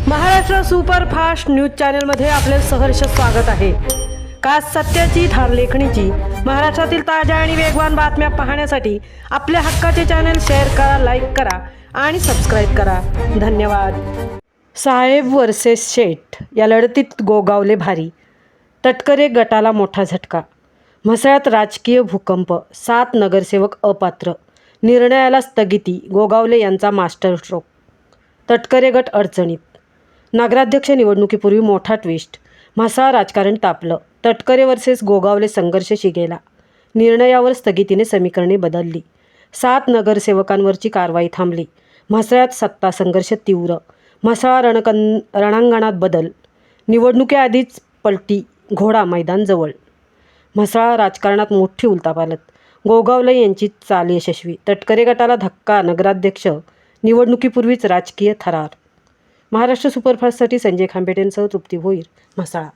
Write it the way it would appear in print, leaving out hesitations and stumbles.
Maharashtra superfast news चॅनलमध्ये आपले सहर्ष स्वागत आहे। खास सत्याची थार लेखणीची महाराष्ट्रातील ताज्या आणि वेगवान बातम्या पाहण्यासाठी आपल्या हक्काचे चॅनल शेअर करा, लाईक करा आणि सबस्क्राईब करा। धन्यवाद। साहेब वर्सेस शेठ या लढतीत गोगावले भारी, तटकरे गटाला मोठा झटका। म्हसळ्यात राजकीय भूकंप, 7 नगरसेवक अपात्र, निर्णयाला स्थगिती। गोगावले यांचा मास्टर स्ट्रोक, तटकरे गट अडचणीत। नगराध्यक्ष निवडणुकीपूर्वी मोठा ट्विस्ट, म्हसळा राजकारण तापलं। तटकरे वर्सेस गोगावले संघर्ष शिगेला, निर्णयावर स्थगितीने समीकरणे बदलली। 7 नगरसेवकांवरची कारवाई थांबली। म्हसळ्यात सत्ता संघर्ष तीव्र, म्हसळा रणांगणात बदल, निवडणुकीआधीच पलटी, घोडा मैदान जवळ। म्हसळा राजकारणात मोठी उलथापालथ, गोगावले यांची चाल यशस्वी, तटकरे गटाला धक्का। नगराध्यक्ष निवडणुकीपूर्वीच राजकीय थरार। महाराष्ट्र सुपरफास्टसाठी संजय खांबेटेंसह तृप्ती भोईर, म्हसळा।